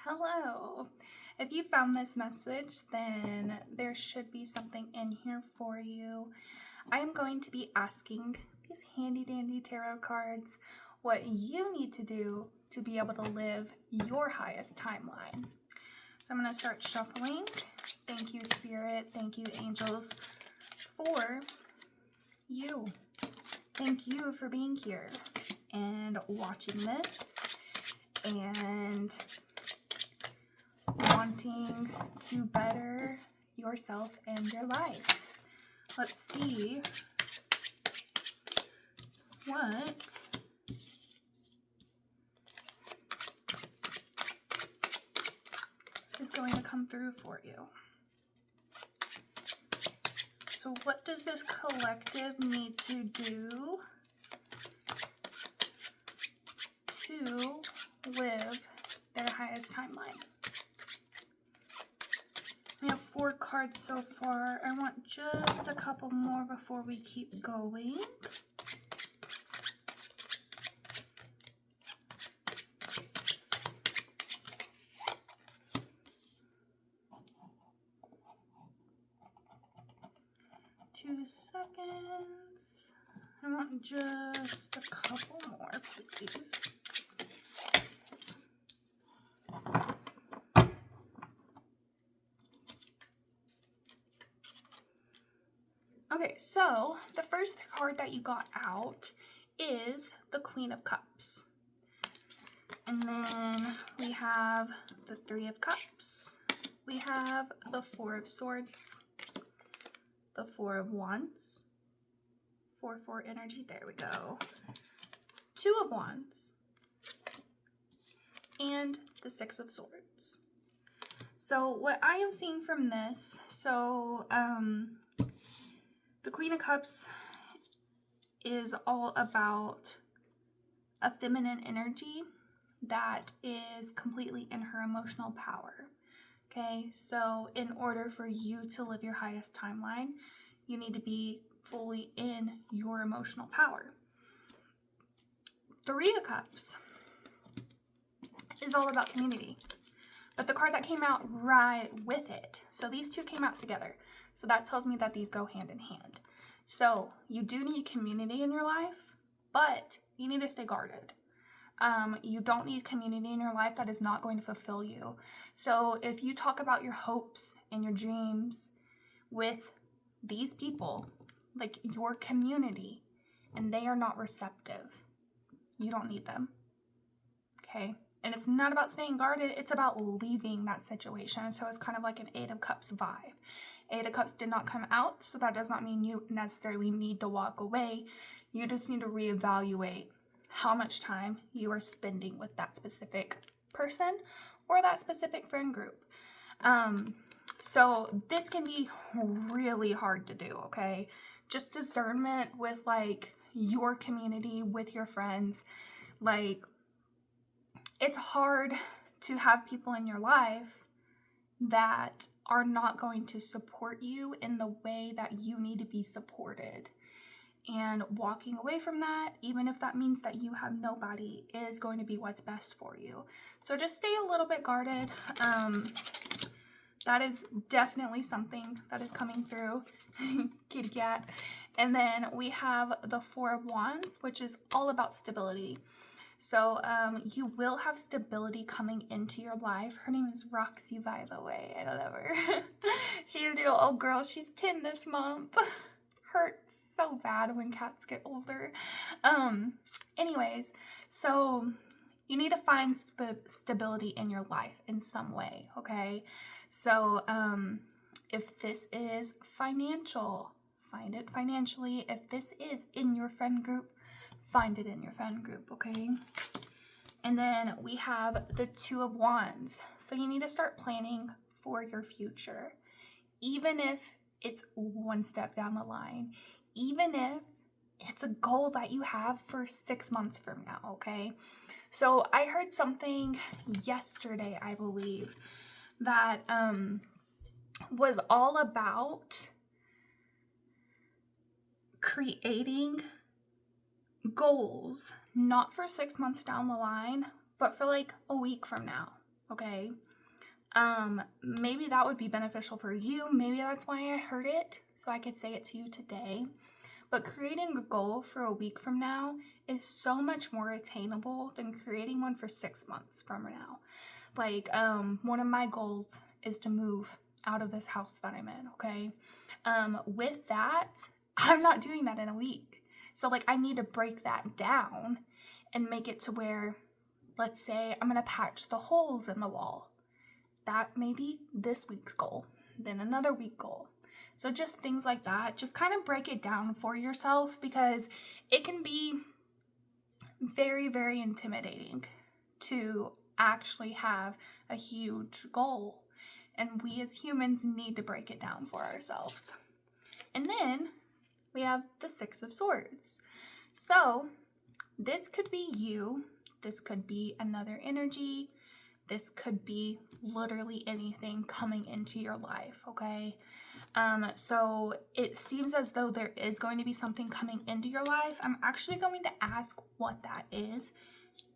Hello. If you found this message, then there should be something in here for you. I am going to be asking these handy dandy tarot cards what you need to do to be able to live your highest timeline. So I'm going to start shuffling. Thank you, Spirit. Thank you, angels, for you. Thank you for being here and watching this and wanting to better yourself and your life. Let's see what is going to come through for you. So what does this collective need to do to live their highest timeline? We have 4 cards so far. I want just a couple more before we keep going. Two seconds. I want just a couple more, please. Okay, so the first card that you got out is the Queen of Cups. And then we have the 3 of Cups. We have the 4 of Swords, the 4 of Wands, 4 energy, there we go, 2 of Wands, and the 6 of Swords. So what I am seeing from this, the Queen of Cups is all about a feminine energy that is completely in her emotional power. Okay, so in order for you to live your highest timeline, you need to be fully in your emotional power. 3 of Cups is all about community, but the card that came out right with it, so these two came out together. So that tells me that these go hand in hand. So you do need community in your life, but you need to stay guarded. You don't need community in your life that is not going to fulfill you. So if you talk about your hopes and your dreams with these people, like your community, and they are not receptive, you don't need them. Okay? And it's not about staying guarded, it's about leaving that situation. So it's kind of like an 8 of Cups vibe. 8 of Cups did not come out, so that does not mean you necessarily need to walk away. You just need to reevaluate how much time you are spending with that specific person or that specific friend group. So this can be really hard to do, okay? Just discernment with like your community, with your friends. Like, it's hard to have people in your life that are not going to support you in the way that you need to be supported. And walking away from that, even if that means that you have nobody, is going to be what's best for you. So just stay a little bit guarded. That is definitely something that is coming through. Kitty cat. And then we have the 4 of Wands, which is all about stability. So you will have stability coming into your life. Her name is Roxy, by the way. I love her. She's a little old girl. She's 10 this month. Hurts so bad when cats get older. Anyways, so you need to find stability in your life in some way, okay? So if this is financial, find it financially. If this is in your friend group, find it in your friend group, okay? And then we have the 2 of Wands. So you need to start planning for your future. Even if it's one step down the line, even if it's a goal that you have for 6 months from now, okay? So I heard something yesterday, I believe, that was all about creating goals, not for 6 months down the line, but for like a week from now, okay? Maybe that would be beneficial for you. Maybe that's why I heard it, so I could say it to you today. But creating a goal for a week from now is so much more attainable than creating one for 6 months from now. Like, one of my goals is to move out of this house that I'm in, okay? With that, I'm not doing that in a week. So, like, I need to break that down and make it to where, let's say, I'm gonna patch the holes in the wall. That may be this week's goal, then another week goal. So just things like that, just kind of break it down for yourself, because it can be very, very intimidating to actually have a huge goal. And we as humans need to break it down for ourselves. And then we have the Six of Swords. So this could be you. This could be another energy. This could be literally anything coming into your life, okay? So it seems as though there is going to be something coming into your life. I'm actually going to ask what that is,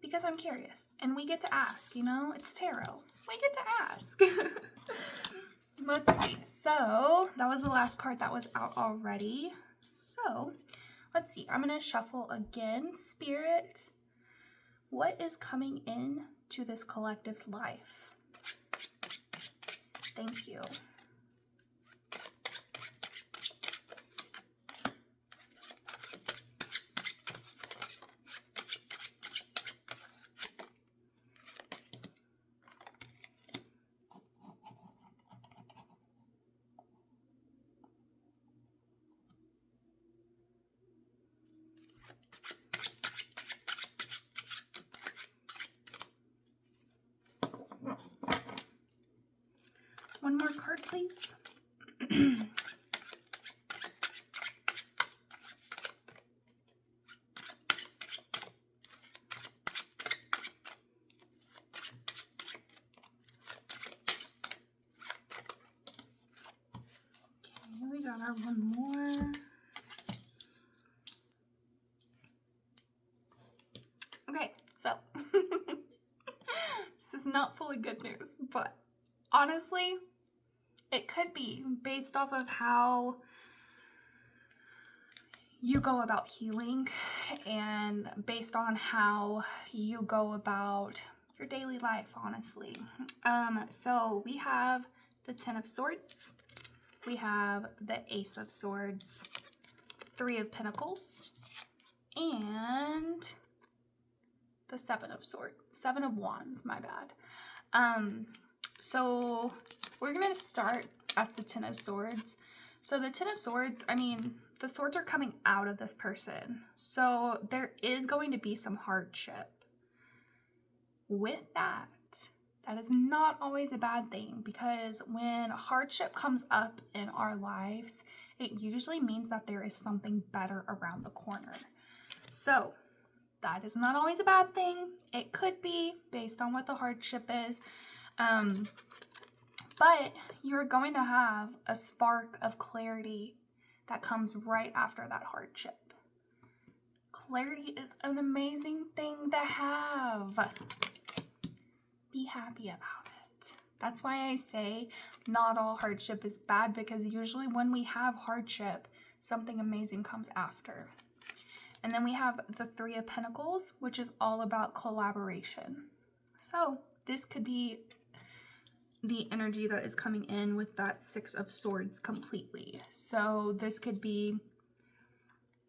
because I'm curious. And we get to ask, you know? It's tarot. We get to ask. Let's see. So that was the last card that was out already. So let's see. I'm going to shuffle again. Spirit, what is coming in to this collective's life? Thank you. One more card, please. Okay, we got our one more. Okay, so this is not fully good news, but honestly, it could be based off of how you go about healing and based on how you go about your daily life, honestly. So we have the Ten of Swords, we have the Ace of Swords, Three of Pentacles, and the Seven of Swords, Seven of Wands, my bad. So we're gonna start at the Ten of Swords. So the Ten of Swords, I mean, the swords are coming out of this person. So there is going to be some hardship. With that, that is not always a bad thing, because when hardship comes up in our lives, it usually means that there is something better around the corner. So that is not always a bad thing. It could be based on what the hardship is. But you're going to have a spark of clarity that comes right after that hardship. Clarity is an amazing thing to have. Be happy about it. That's why I say not all hardship is bad, because usually when we have hardship, something amazing comes after. And then we have the Three of Pentacles, which is all about collaboration. So this could be the energy that is coming in with that Six of Swords completely. So this could be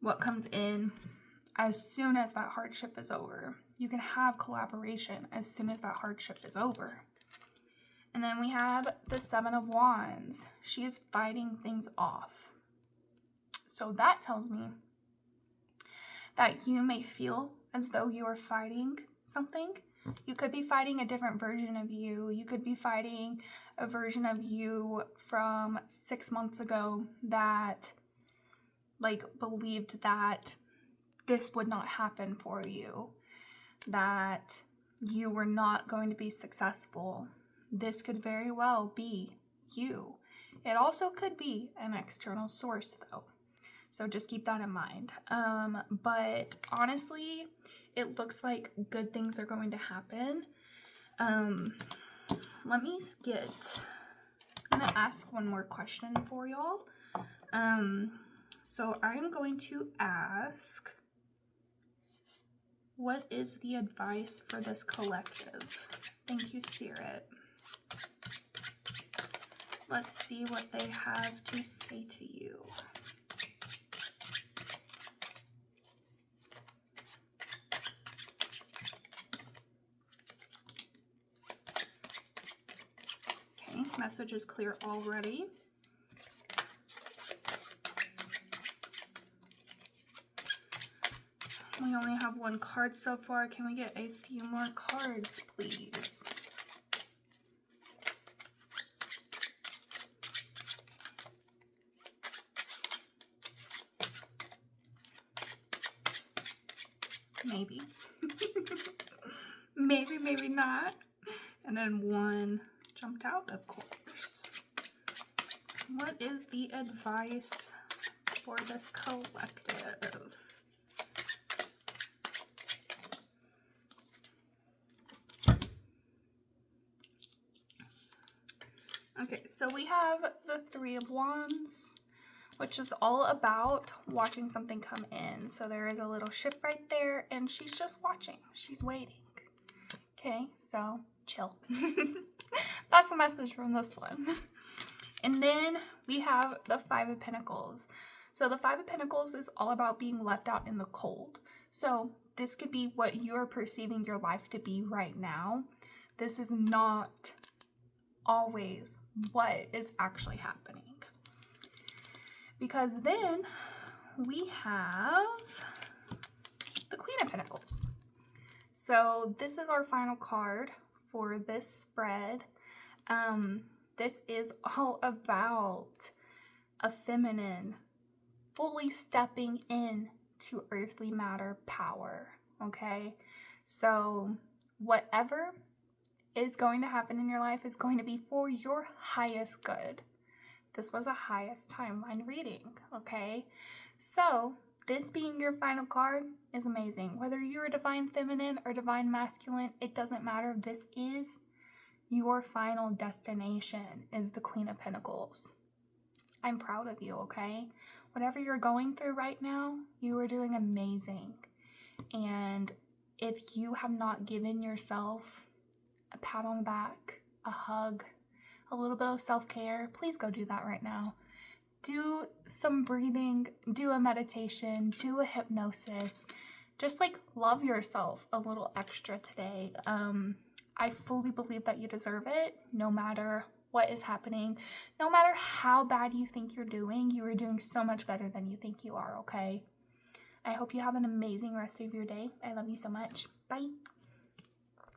what comes in as soon as that hardship is over. You can have collaboration as soon as that hardship is over. And then we have the Seven of Wands. She is fighting things off. So that tells me that you may feel as though you are fighting something. You could be fighting a different version of you. You could be fighting a version of you from 6 months ago that believed that this would not happen for you, that you were not going to be successful. This could very well be you. It also could be an external source though. So just keep that in mind. But honestly, it looks like good things are going to happen. let me I'm gonna ask one more question for y'all. So I'm going to ask, what is the advice for this collective? Thank you, Spirit. Let's see what they have to say to you. Okay, message is clear already. We only have one card so far. Can we get a few more cards, please? Maybe. Maybe, maybe not. And then one jumped out, of course. What is the advice for this collective? Okay, so we have the Three of Wands, which is all about watching something come in. So there is a little ship right there, and she's just watching. She's waiting. Okay, so chill. That's the message from this one. And then we have the Five of Pentacles. So the Five of Pentacles is all about being left out in the cold. So this could be what you're perceiving your life to be right now. This is not always what is actually happening. Because then we have the Queen of Pentacles. So this is our final card for this spread. This is all about a feminine fully stepping in to earthly matter power, okay? So whatever is going to happen in your life is going to be for your highest good. This was a highest timeline reading, okay? So this being your final card is amazing. Whether you're a divine feminine or divine masculine, it doesn't matter. This is your final destination, is the Queen of Pentacles. I'm proud of you, okay? Whatever you're going through right now, you are doing amazing. And if you have not given yourself a pat on the back, a hug, a little bit of self-care, please go do that right now. Do some breathing, do a meditation, do a hypnosis. Just like love yourself a little extra today. I fully believe that you deserve it, no matter what is happening. No matter how bad you think you're doing, you are doing so much better than you think you are, okay? I hope you have an amazing rest of your day. I love you so much. Bye.